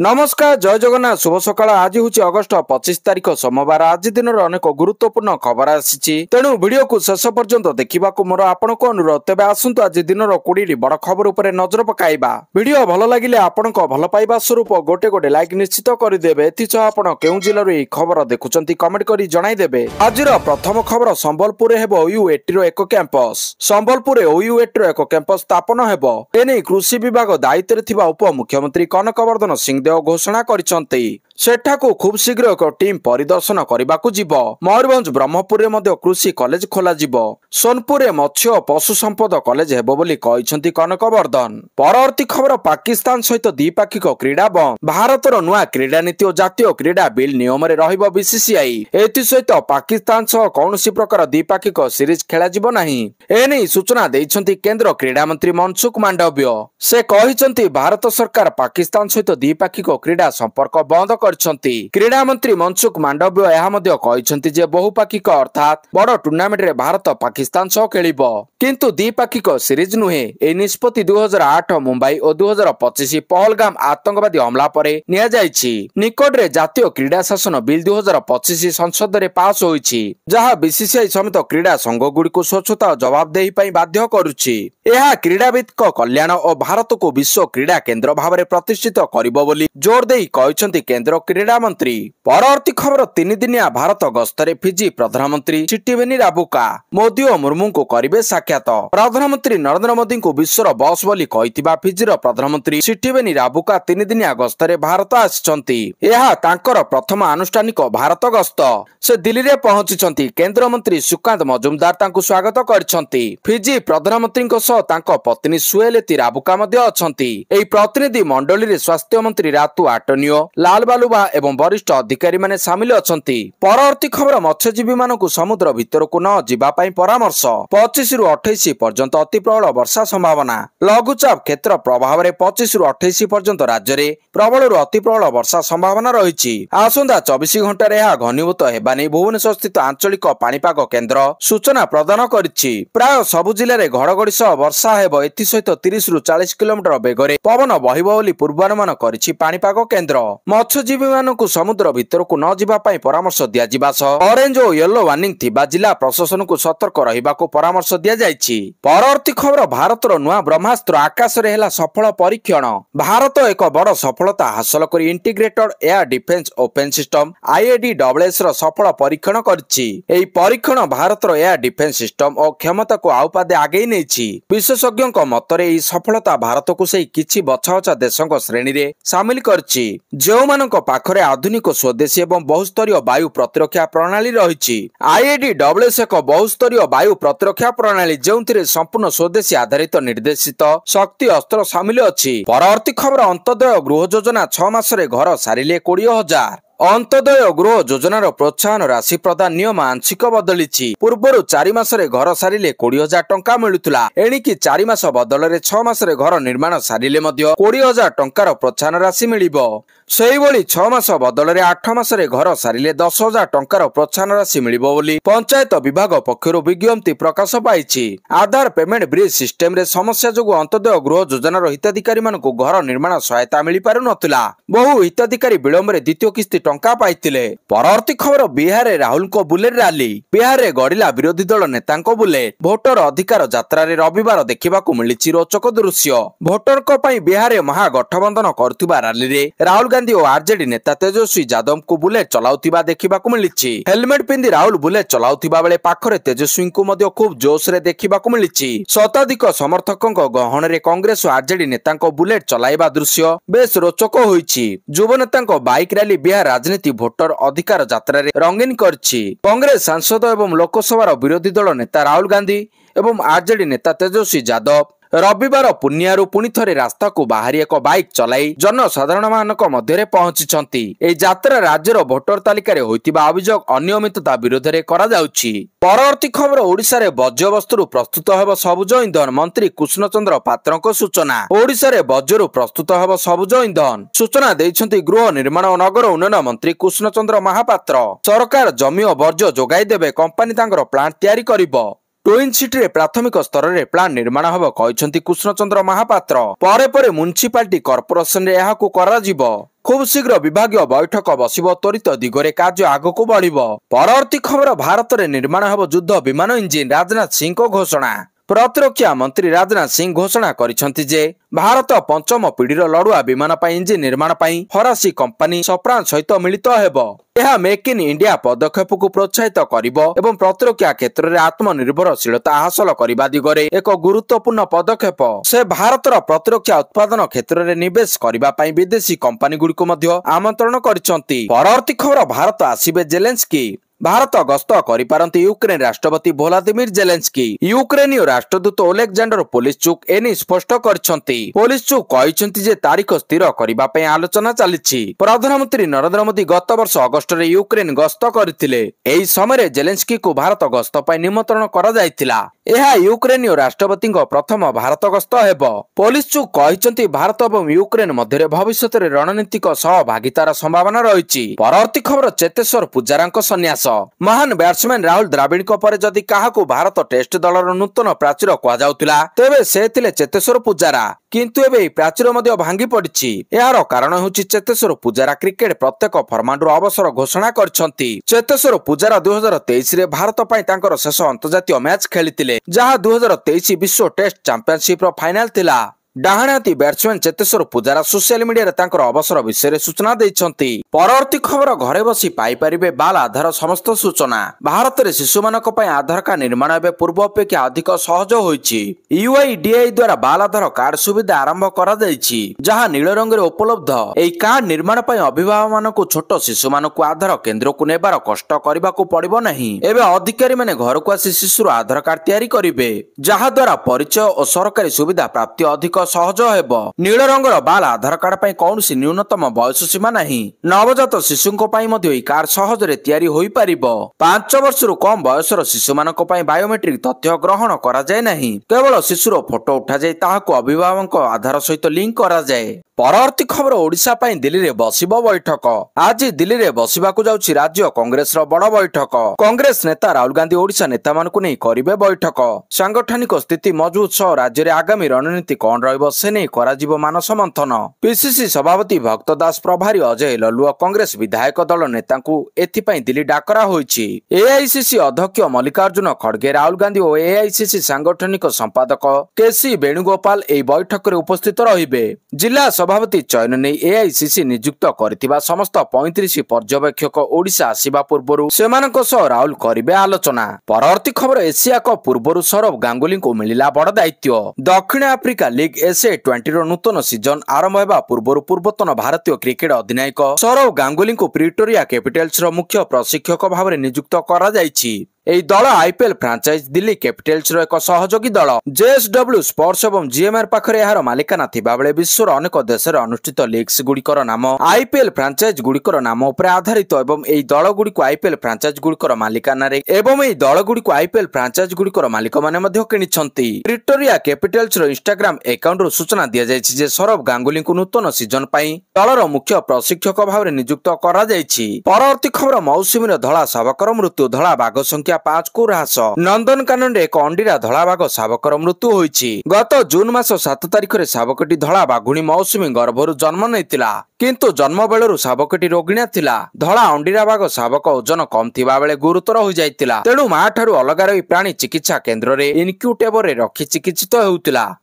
नमस्कार जय जगन्नाथ शुभ सकाळ। आज हूँ अगस्ट 25 तारिख सोमवार। आज दिन अनेक गुरुत्वपूर्ण खबर आसी तेणु वीडियो को शेष पर्यंत देखा मोर आपण को अनुरोध। तेज आसतु आज दिन 20 बड़ खबर उपर नजर पकाइबा। वीडियो भल लगिले आपण भल पाइबा स्वरूप गोटे गोटे लाइक निश्चित करदेवे। एथिसह आपण केउ जिल्लार एही खबर देखुचंती कमेंट करी जणाइदेवे। आज प्रथम खबर संबलपुर हेबो OU80 रो एक कैंपस। संबलपुर OU80 रो एक कैंपस स्थापन हेबो। एने कृषि विभाग दायित्व थिबा उप मुख्यमंत्री कनकवर्धन सिंह घोषणा करिसंती। सेठाकू खूब शीघ्र एक टीम परिदर्शन करबाकू जीव। मयूरभंज ब्रह्मपुर में कृषि कॉलेज खोला जीव। सोनपुर मत्स्य और पशु संपद कॉलेज हेबो बोली कहिसंती कनकवर्धन। परवर्ती खबर पाकिस्तान सहित द्विपाक्षिक क्रीड़ा बंद। भारतर नुआ क्रीड़ा नीति और जातीय क्रीड़ा बिल नियम रे रहिबो बीसीसीआई। एथि सहित पाकिस्तान सह कौनसी प्रकार द्विपाक्षिक सीरीज खेला जीवो नाही। एने सूचना देइसंती केंद्र क्रीड़ा मंत्री मनसुख मांडव्य। से कहिसंती भारत सरकार पाकिस्तान सहित द्विपाक्षिक क्रीड़ा संपर्क बंद क्रीड़ा मंत्री मनसुख मांडव्य यह कहते जे बहुपाक्षिक अर्थात बड़ टूर्नामेंट रे भारत पाकिस्तान सह खेलिबो किंतु द्विपाक्षिक सीरीज नुहे। ए निष्पत्ति 2008 मुंबई और 2025 पहलगाम आतंकवादी हमला परे निया जायछि। निकट रे जातीय क्रीड़ा शासन बिल 2025 संसद रे पास होईछि, जहां बीसीसीआई समेत क्रीड़ा संघ गुडी को स्वच्छता और जवाबदेही पई बाध्य करूछि। यह क्रीड़ाविद कल्याण और भारत को विश्व क्रीड़ा केंद्र भाव में प्रतिष्ठित करिबो बोली जोर देई कहिसंती केंद्र क्रीड़ा मंत्री। परवर्ती खबर 3 दिनिया भारत गस्तरे फिजी प्रधानमंत्री चिट्टिवेनी राबुका मोदी और मुर्मू को करिवे साक्षात। प्रधानमंत्री नरेंद्र मोदी को विश्वर बॉस बोली कहितिबा फिजीर प्रधानमंत्री चिट्टिवेनी राबुका 3 दिनिया गस्तरे भारत आछंती। यह तांकर प्रथम आनुष्ठानिक भारत गस्त। से दिल्ली रे पहुंचीचंती। केंद्र मंत्री सुकांत मजुमदार तांको स्वागत करछंती। फिजी प्रधानमंत्री को सह तांको पत्नी सुएलेती राबुका मध्ये अछंती। एही प्रतिनिधि मंडली रे स्वास्थ्य मंत्री रातू आटनियो लाल बालुबा एवं वरिष्ठ अधिकारी माने शामिल अछंती। परवर्ती खबर मत्स्यजीवी मानकु समुद्र भितर को न जिबा पई परामर्श। 25 रु 28 पर्यंत अति प्रबल वर्षा संभावना। लघुचाप क्षेत्र प्रभाव रे 25 रु 28 पर्यंत राज्य रे प्रबल रु अति प्रबल वर्षा संभावना रहिछि। आसंदा 24 घंटा रे यह घनीभूत हेबा नै भुवनेश्वर स्थित आंचलिक पाणीपाग केंद्र सूचना प्रदान करिछि। प्राय सबु जिल्ला रे घड़घड़ी सह वर्षा हेबो। एथि सहित 30 रु 40 किलोमीटर बेगरे पवन बहिबो बोली पूर्वानुमान करिछि पाणीपाग केंद्र। मत्स्यजीवी मानकु समुद्र भितर को न जिबा पई परामर्श दिया जिबा सह ऑरेंज और येलो वार्निंग थिबा जिला प्रशासन को सतर्क रहिबाको परामर्श दिया जायछि। परवर्ती खबर भारतर नुआ ब्रह्मास्त्र आकाश रे हेला सफल परीक्षण। भारत एक बड़ सफलता हासिल करी integrated air defence open system IADWS रो सफल परीक्षण करछि। एही परीक्षण भारतर एयर डिफेंस सिस्टम और क्षमता को आउपादे आगे नैछि। विशेषज्ञों को मतरे एही सफलता भारत को सही किछि बछा बछा देशों श्रेणी रे शामिल करछि, जो मानक पाखरे आधुनिक स्वदेशी एवं बहुस्तरीय वायु प्रतिरक्षा प्रणाली रहिछि। IADWS एक बहुस्तरीय वायु प्रतिरक्षा प्रणाली जोंथिरे संपूर्ण स्वदेशी आधारित निर्देशित शक्ति अस्त्र शामिल अछि। परवर्ती खबर अंत्योदय गृह योजना 6 मास रे घर सारिले 20,000। अंत्योदय गृह योजनार प्रोत्साहन राशि प्रदान नियम आंशिक बदलिछि। पूर्वरु 4 मास रे घर सारिले 20,000 टंका मिलुतला। एणिकी 4 मास बदल रे 6 मास रे घर निर्माण सारिले मध्य 20,000 टंकार प्रोत्साहन राशि मिलिबो। सेहिभଳି 6 मास बदल रे 8 मास रे घर सारिले 10,000 टंकार प्रोत्साहन राशि मिलिबो बोली पंचायत विभाग पक्षरु विज्ञप्ति प्रकाश पाइछि। आधार पेमेंट ब्रिज सिस्टम रे समस्या जोगु अंत्योदय गृह योजनार हिताधिकारी मानकु घर निर्माण सहायता मिलि पारु नथिला। बहु हिताधिकारी विलंब रे द्वितीय किस्ती टंका पाइतिले। परवर्ती खबर बिहार रे राहुल को बुलेट रैली। बिहार रे गड़िला विरोधी दल नेतांको बुलेट। भोटर अधिकार यात्रा रे रविवार देखिबाकू मिलिछि रोचक दृश्य। भोटर को पई बिहार रे महागठबंधन करथुबा रैली रे राहुल गांधी और आरजेडी नेता तेजस्वी यादव को बुलेट चलाउथिबा देखिबाकू मिलिछि। हेलमेट पिंदी राहुल बुलेट चलाउथिबा बेले पाखरे तेजस्वी को मध्य खूब जोश रे देखिबाकू मिलिछि। शताधिक समर्थकों गहण रे कांग्रेस और आरजेडी नेतांको बुलेट चलाइबा दृश्य बेस रोचक होईछि। युव नेतांको बाइक रैली बिहार राजनीति भोटर अधिकार यात्रा रे रंगीन करछि। कांग्रेस सांसद एवं लोकसभा विरोधी दल नेता राहुल गांधी एवं आरजेडी नेता तेजस्वी यादव रविवार पुनियारू पुणी थरे रास्ता को बाहरी एक बाइक चलाई जनसाधारण मानक मध्य पहुंची। ए यात्रा राज्यर भोटर तालिका रे होइतिबा अभियोग अनियमितता विरोध रे करा जाउछि। परवर्ती खबर ओडिशा रे बज्रवस्तु प्रस्तुत हेब सबुज इंधन। मंत्री कृष्ण चंद्र पात्रको सूचना। ओडिशा रे बज्रु प्रस्तुत हेब सबुज इंधन सूचना दैछंती गृह निर्माण और नगर उन्नयन मंत्री कृष्ण चंद्र महापात्र। सरकार जमी और बर्ज्य जोगाई देबे, कंपनी तांकर प्लांट तयारी करिबो। ट्विन सिटी रे प्राथमिक स्तर रे प्लान निर्माण हब कहते कृष्णचंद्र महापात्र। परे परे म्युनिसिपालिटी कॉर्पोरेशन रे एहाकु कराजिबो। खूब शीघ्र विभागीय बैठक बसिब त्वरित दिगरे कार्य आगक बढ़िब। परवर्ती खबर भारत में निर्माण हेब युद्ध विमान इंजिन राजनाथ सिंह को घोषणा। प्रतिरक्षा मंत्री राजनाथ सिंह घोषणा करिसेंति जे भारत पंचम पीढ़ीर लड़ुआ विमान इंजिन निर्माण फरासी कंपनी सप्रान सहित मिलित हेबो। यह मेक इन इंडिया पदक्षेप को प्रोत्साहित करिबो एवं प्रतिरक्षा क्षेत्र में आत्मनिर्भरशीलता हासिल करने दिगरे एक गुरुत्वपूर्ण पदक्षेप। से भारतर प्रतिरक्षा उत्पादन क्षेत्र में निवेश करने विदेशी कंपनी गुड़िक आमंत्रण करिसेंति। परवर्ती खबर भारत आसिबे जेलेंस्की। भारत गस्त करिपारंती यूक्रेन राष्ट्रपति Vladimir Zelensky. यूक्रेनीय Rashtradoot ओलेक्जांडर Polishchuk any स्पष्ट करिसेंति। पोलिशचुक कहिसेंति जे तारीख स्थिर करबा पई आलोचना चलिछि। प्रधानमंत्री नरेंद्र मोदी गत वर्ष अगस्त रे यूक्रेन गस्त करथिले। एही समय जेलेंस्की को भारत गस्त पई निमंत्रण करा जायतिला। एहा यूक्रेनीय राष्ट्रपति प्रथम भारत गस्त हेबो। पोलिशचुक कहिसेंति भारत एवं यूक्रेन मध्य भविष्य में रणनीतिक सहभागितार संभावना रहिछि। परवर्ती खबर चेतेश्वर पुजारांक सन्यास। महान बैट्समैन राहुल द्रविड़ पर जदि काहाकू भारत टेस्ट दलर नूतन प्राचीर कहुला तेबे से थिले चेतेश्वर पुजारा। किंतु एबे प्राचीर मध्य भांगी पड़िछि। यार कारण होछि चेतेश्वर पुजारा क्रिकेट प्रत्येक फर्माट अवसर घोषणा करछंती। चेतेश्वर पुजारा 2023 रे भारत पई तांकर शेष अंतर्जातीय मैच खेलितिले, जहां 2023 विश्व टेस्ट चैंपियनशिप रो फाइनल थिला। डाहाती batsman Cheteshwar Pujara social media रे तांकर अवसर विषय सूचना देइछंती। परवर्ती खबर घरे बसी पाई परिबे बाल आधार समस्त सूचना। भारत रे शिशु मानक पई आधार कार्ड निर्माण एबे पूर्व अपेक्षा अधिक सहज होईछि। यूआईडीएआई द्वारा बाल आधार कार्ड सुविधा आरंभ करा जाईछि, जहां नील रंग रे उपलब्ध। एई कार्ड निर्माण पई अभिभावक मानक छोट शिशु मानक आधार केंद्र को नेबार कष्ट करबा को पड़िबो नहीं। एबे अधिकारी माने घर को आसी शिशुर आधार कार्ड तैयारी करिवे, जहां द्वारा परिचय और सरकारी सुविधा प्राप्ति अधिक सहज हेबो। नील रंगर बाल आधार कार्ड पई कौनसी न्यूनतम बयस सीमा नहीं। नवजात शिशुंको पई मध्ये एई कार्ड सहज रे तैयारी होई परिबो। 5 वर्षरु कम बयसर शिशु मानक पई बायोमेट्रिक तथ्य ग्रहण करा जाय नहीं। केवल शिशुर फोटो उठा जाय ताहाको अभिभावक आधार सहित लिंक करा जाय। परवर्ती खबर ओडिशा पई दिल्ली रे बसिबो बैठक। आज दिल्ली रे बसिबाकू जाउछि राज्य कांग्रेस रो बड़ बैठक। कांग्रेस नेता राहुल गांधी ओडिशा नेता मानकु नै करिवे बैठक। सांगठनिक स्थिति मजबूत सह राज्य रे आगामी रणनीति कोन रहइबो से नै कराजिबो मानस मंथन। पीसीसी सभापति भक्त दास प्रभारी अजय ललुआ कांग्रेस विधायक दल नेतांकु एथि पई दिल्ली डाकरा होइछि। एआईसीसी अध्यक्ष मल्लिकार्जुन खड़गे, राहुल गांधी और एआईसीसी सांगठनिक संपादक केसी वेणुगोपाल एई बैठक रे उपस्थित रहिबे। जिला सभापति चयन नै एआईसीसी नियुक्त करथिबा समस्त 35 पर्यवेक्षक ओडिशा आसीबा पूर्वरु सेमानक सह राहुल करिवे आलोचना। परवर्ती खबर एशिया कप पूर्वरु सौरव गांगुली को मिलिला बड़ दायित्व। दक्षिण आफ्रिका लीग SA20 रो नूतन सीजन आरंभ हेबा पूर्वरु पूर्वतन भारतीय क्रिकेट अधिनायक सौरव गांगुली को प्रिटोरिया कैपिटल्स रो मुख्य प्रशिक्षक भाव नियुक्त करा जायछि। एई दल आईपीएल फ्रांचाइज दिल्ली कैपिटल्स रो एक सहयोगी दल। जेएसडब्ल्यू स्पोर्ट्स एवं जीएमआर पाखरे यार मालिकाना थिबा बेले विश्वर अनेक देश रे अनुष्ठित लीग्स गुड़िकर नाम आईपीएल फ्रांचाइज गुड़िकर नाम उपरे आधारित एवं एई दल गुड़िक आईपीएल फ्रांचाइज गुड़िकर मालिकाना रे एवं एई दल गुड़िक आईपीएल फ्रांचाइज गुड़िकर मालिक माने मध्य किनिछंती। प्रिटोरिया कैपिटल्स रो इंस्टाग्राम अकाउंट रो सूचना दिया जायछि जे सौरव गांगुली को नूतन सीजन पई दलर मुख्य प्रशिक्षक भाव नियुक्त करा जायछि। परवर्ती खबर मौसुमी धला शावकर मृत्यु। धला बाघ संख्या 5 को ह्रास। नंदनकानन रे एक अंडीरा धला बाघ शावकर मृत्यु होईछि। गत जून मास 7 तारिख रे शावकटी धला बाघुणी मौसुमी गर्भरु जन्म नेतिला, किंतु जन्म बेलरु शावकटी रोगिणा थिला। धला अंडीरा बाघ शावक ओजन कम थिबा बेले गुरुतर होई जायतिला। तेणु मा ठारू अलगा रही प्राणी चिकित्सा केंद्र रे इनक्यूटेबर रे रखि चिकित्सित हेउतिला।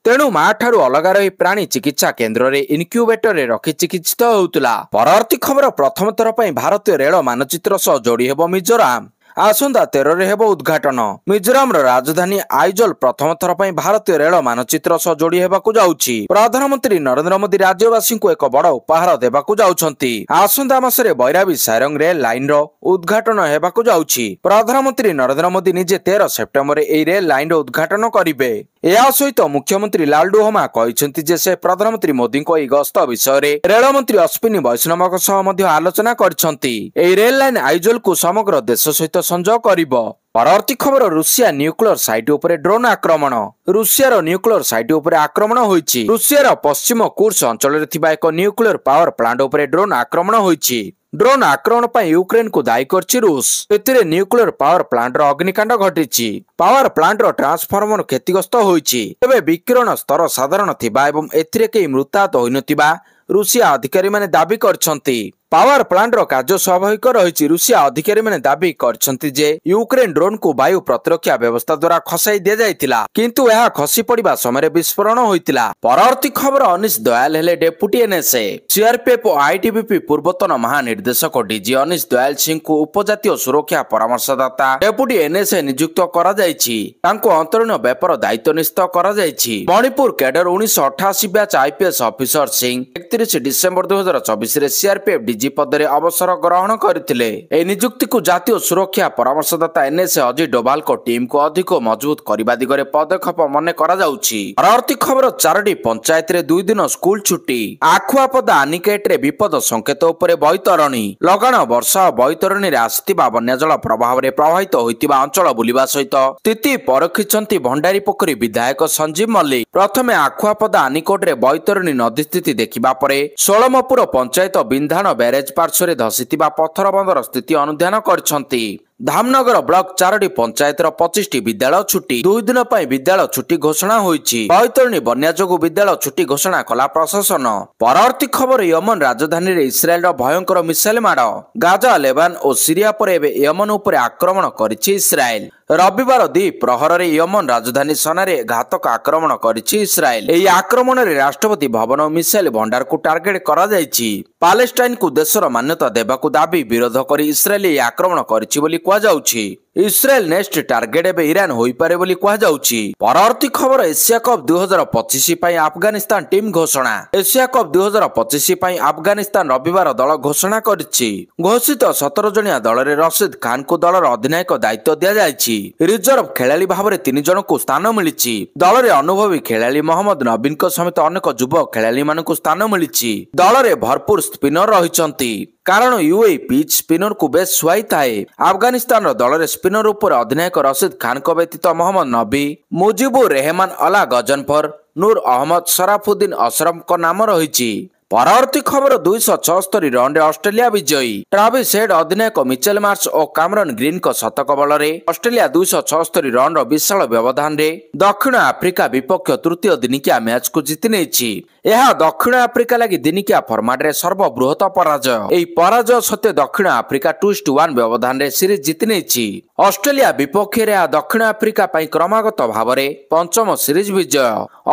परवर्ती खबर प्रथम थर पई भारतीय रेल मानचित्र सह जोड़ी हेबो मिजोराम। आसंता 13 रे हेबो उद्घाटन। मिजोराम राजधानी आइजल प्रथम थर पई भारतीय रेल मानचित्र सह जोड़ी हेबाकू जाउछि। प्रधानमंत्री नरेंद्र मोदी राज्यवासी को एक बड़ उपहार देबाकू जाउछंती। आसंता मासरे बैराबी सारंग रेल लाइन रो उद्घाटन हेबाकू जाउछि। प्रधानमंत्री नरेंद्र मोदी निजे 13 सेप्टेम्बर एई रेल लाइन रो उद्घाटन करिवे। या सहित मुख्यमंत्री लालडू हमा कहिसेंती जे से प्रधानमंत्री मोदी को गस्त विषय रे रेल मंत्री अश्विनी वैष्णव सह मध्य आलोचना करछंती। एई रेल लाइन आइजल को समग्र देश सहित संजोग करिबो। परवर्ती खबर रूसिया न्यूक्लियर साइट उपरे ड्रोन आक्रमण। रूसिया न्यूक्लियर साइट उपरे आक्रमण होईछि। रूसिया पश्चिम कुर्स अंचल रे थिबा एक न्यूक्लियर पावर प्लांट उपरे ड्रोन आक्रमण होईछि। ड्रोन आक्रमण पर यूक्रेन को दायी करछि रूस। एथिरे न्यूक्लियर पावर प्लांट रो अग्निकांड घटिछि। पावर प्लांट रो ट्रांसफॉर्मर क्षतिग्रस्त होईछि। तबे विकिरण स्तर साधारण थिबा एवं एथिरे केही मृताहत होइनथिबा ରୁଷିଆ ଅଧିକାରୀମାନେ ଦାବି କରିଛନ୍ତି। ପାୱାର ପ୍ଲାଣ୍ଟର କାର୍ଯ୍ୟ ସ୍ୱାଭାବିକ ରହିଛି। ରୁଷିଆ ଅଧିକାରୀମାନେ ଦାବି କରିଛନ୍ତି ଯେ ୟୁକ୍ରେନ ଡ୍ରୋନକୁ ବାୟୁ ପ୍ରତିରକ୍ଷା ବ୍ୟବସ୍ଥା ଦ୍ୱାରା ଖସାଇ ଦିଆଯାଇଥିଲା, କିନ୍ତୁ ଏହା ଖସି ପଡ଼ିବା ସମୟରେ ବିସ୍ଫୋରଣ ହୋଇଥିଲା। ପରବର୍ତ୍ତୀ ଖବର ଅନିଶ ଦୟାଲ ହେଲେ ଡେପୁଟି ଏନ୍ଏସ୍ଏ। ସିଆରପିଏଫ୍ ଓ ଆଇଟିବିପି ପୂର୍ବତନ ମହାନିର୍ଦ୍ଦେଶକ ଡିଜି ଅନିଶ ଦୟାଲ ସିଂଙ୍କୁ ଉପଜାତୀୟ ସୁରକ୍ଷା ପରାମର୍ଶଦାତା ଡେପୁଟି ଏନ୍ଏସ୍ଏ ନିଯୁକ୍ତ କରାଯାଇଛି। ତାଙ୍କୁ ଅନ୍ତରୀଣ ବ୍ୟାପାର ଦାୟିତ୍ୱ ନିଶ୍ଚିତ କରାଯାଇଛି। Manipur cadre 1988 batch IPS officer Singh 31 December 2024ରେ ସିଆରପିଏଫ୍ ଡିଜି ପଦରେ ଅବସର ଗ୍ରହଣ କରିଥିଲେ। ଏହି ନିଯୁକ୍ତିକୁ ଜାତୀୟ ସୁରକ୍ଷା ପରାମର୍ଶଦାତା ଏନ୍ଏସ୍ଏ ଅଜିତ ଡୋଭାଲଙ୍କ ଟିମ୍କୁ ଅଧିକ ମଜବୁତ କରିବା ଦିଗରେ ପଦକ୍ଷେପ ମନେ କରାଯାଉଛି। ପରବର୍ତ୍ତୀ ଖବର 4ଟି ପଞ୍ଚାୟତରେ 2 ଦିନ ସ୍କୁଲ ଛୁଟି। ଆଖୁଆପଦା ଆନିକେଟରେ ବିପଦ ସଂକେତ ଉପରେ ବୈତରଣୀ। ଲଗାଣ ବର୍ଷା ଓ ବୈତରଣୀରେ ଆସିଥିବା ବନ୍ୟାଜଳ ପ୍ରଭାବରେ ପ୍ରଭାବିତ ହୋଇଥିବା ଅଞ୍ଚଳ ବୁଲିବା ସହିତ ସ୍ଥିତି ପରଖିଛନ୍ତି ଭଣ୍ଡାରୀ ପୋଖରୀ ବିଧାୟକ ସଞ୍ଜୀବ ମଲ୍ଲିକ। ପ୍ରଥମେ ଆଖୁଆପଦା ଆନିକୋଟରେ ବୈତରଣୀ ନଦୀ ସ୍ଥିତି ଦେଖିବା ପରେ ଷୋଳମପୁର ପଞ୍ଚାୟତ ବିନ୍ଧାଣ ବ୍ୟାରେଜ ପାର୍ଶ୍ୱରେ ଧସିଥିବା ପଥର ବନ୍ଧର ସ୍ଥିତି ଅନୁଧ୍ୟାନ କରିଛନ୍ତି। ଧାମନଗର ବ୍ଲକ 4ଟି ପଞ୍ଚାୟତର 25ଟି ବିଦ୍ୟାଳୟ ଛୁଟି। 2 ଦିନ ପାଇଁ ବିଦ୍ୟାଳୟ ଛୁଟି ଘୋଷଣା ହୋଇଛି। ବୈତରଣୀ ବନ୍ୟା ଯୋଗୁଁ ବିଦ୍ୟାଳୟ ଛୁଟି ଘୋଷଣା କଲା ପ୍ରଶାସନ। ପରବର୍ତ୍ତୀ ଖବର ୟମନ ରାଜଧାନୀରେ ଇସ୍ରାଏଲର ଭୟଙ୍କର ମିସାଇଲ ମାଡ଼। ଗାଜା, ଲେବାନ ଓ ସିରିଆ ପରେ ଏବେ ୟମନ ଉପରେ ଆକ୍ରମଣ କରିଛି ଇସ୍ରାଏଲ। ରବିବାର ଦ୍ୱିପ୍ରହରରେ ୟମନ ରାଜଧାନୀ ସନାରେ ଘାତକ ଆକ୍ରମଣ କରିଛି ଇସ୍ରାଏଲ। ଏହି ଆକ୍ରମଣରେ ରାଷ୍ଟ୍ରପତି ଭବନ ଓ ମିସାଇଲ ଭଣ୍ଡାରକୁ ଟାର୍ଗେଟ କରାଯାଇଛି। ପାଲେଷ୍ଟାଇନକୁ ଦେଶର ମାନ୍ୟତା ଦେବାକୁ ଦାବି ବିରୋଧ କରି ଇସ୍ରାଏଲ ଏହି ଆକ୍ରମଣ କରିଛି ବୋଲି କୁହାଯାଉଛି। ଇସ୍ରାଏଲ ନେକ୍ସଟ ଟାର୍ଗେଟ ଏବେ ଇରାନ ହୋଇପାରେ ବୋଲି କୁହାଯାଉଛି। ପରବର୍ତ୍ତୀ ଖବର ଏସିଆ କପ୍ 2025 ପାଇଁ ଆଫଗାନିସ୍ତାନ ଟିମ୍ ଘୋଷଣା। ଏସିଆ କପ୍ 2025 ପାଇଁ ଆଫଗାନିସ୍ତାନ ରବିବାର ଦଳ ଘୋଷଣା କରିଛି। ଘୋଷିତ 17 ଜଣିଆ ଦଳରେ ରସିଦ ଖାନଙ୍କୁ ଦଳର ଅଧିନାୟକ ଦାୟିତ୍ୱ ଦିଆଯାଇଛି। ରିଜର୍ଭ ଖେଳାଳି ଭାବରେ 3 ଜଣଙ୍କୁ ସ୍ଥାନ ମିଳିଛି। ଦଳରେ ଅନୁଭବୀ ଖେଳାଳି ମହମ୍ମଦ ନବୀନଙ୍କ ସମେତ ଅନେକ ଯୁବ ଖେଳାଳିମାନଙ୍କୁ ସ୍ଥାନ ମିଳିଛି। ଦଳରେ ଭରପୁର ସ୍ପିନର ରହିଛନ୍ତି, କାରଣ ୟୁଏଇ ପିଚ୍ ସ୍ପିନରକୁ ବେଶ ସୁହାଇଥାଏ। ଆଫଗାନିସ୍ତାନର ଦଳରେ ସ୍ପିନର ଉପରେ ଅଧିନାୟକ ରସିଦ ଖାନଙ୍କ ବ୍ୟତୀତ ମହମ୍ମଦ ନବୀ, ମୁଜିବୁର ରେହମାନ ଅଲା ଗଜନଫର, ନୁର ଅହମ୍ମଦ, ସରାଫୁଦ୍ଦିନ ଅସରଫଙ୍କ ନାମ ରହିଛି। ପରବର୍ତ୍ତୀ ଖବର 276 ରନରେ ଅଷ୍ଟ୍ରେଲିଆ ବିଜୟୀ। ଟ୍ରାଭିସ ହେଡ୍, ଅଧିନାୟକ ମିଚେଲ ମାର୍ସ ଓ କାମରନ ଗ୍ରୀନଙ୍କ ଶତକ ବଳରେ ଅଷ୍ଟ୍ରେଲିଆ 276 ରନର ବିଶାଳ ବ୍ୟବଧାନରେ ଦକ୍ଷିଣ ଆଫ୍ରିକା ବିପକ୍ଷ ତୃତୀୟ ଦିନିକିଆ ମ୍ୟାଚକୁ ଜିତି ନେଇଛି। ଏହା ଦକ୍ଷିଣ ଆଫ୍ରିକା ଲାଗି ଦିନିକିଆ ଫର୍ମାଟରେ ସର୍ବବୃହତ ପରାଜୟ। ଏହି ପରାଜୟ ସତ୍ତ୍ୱେ ଦକ୍ଷିଣ ଆଫ୍ରିକା 2-1 ବ୍ୟବଧାନରେ ସିରିଜ ଜିତି ନେଇଛି। ଅଷ୍ଟ୍ରେଲିଆ ବିପକ୍ଷରେ ଏହା ଦକ୍ଷିଣ ଆଫ୍ରିକା ପାଇଁ କ୍ରମାଗତ ଭାବରେ ପଞ୍ଚମ ସିରିଜ ବିଜୟ।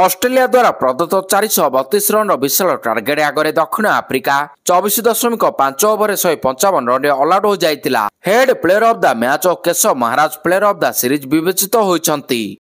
ଅଷ୍ଟ୍ରେଲିଆ ଦ୍ୱାରା ପ୍ରଦତ୍ତ 432 ରନର ବିଶାଳ ଟାର୍ଗେଟ ଆଗରେ ଦକ୍ଷିଣ ଆଫ୍ରିକା 24.5 ଓଭରରେ 155 ରନରେ ଅଲଆଉଟ୍ ହୋଇଯାଇଥିଲା। Head player of the match ଓ Keshav Maharaj player of the series ବିବେଚିତ ହୋଇଛନ୍ତି।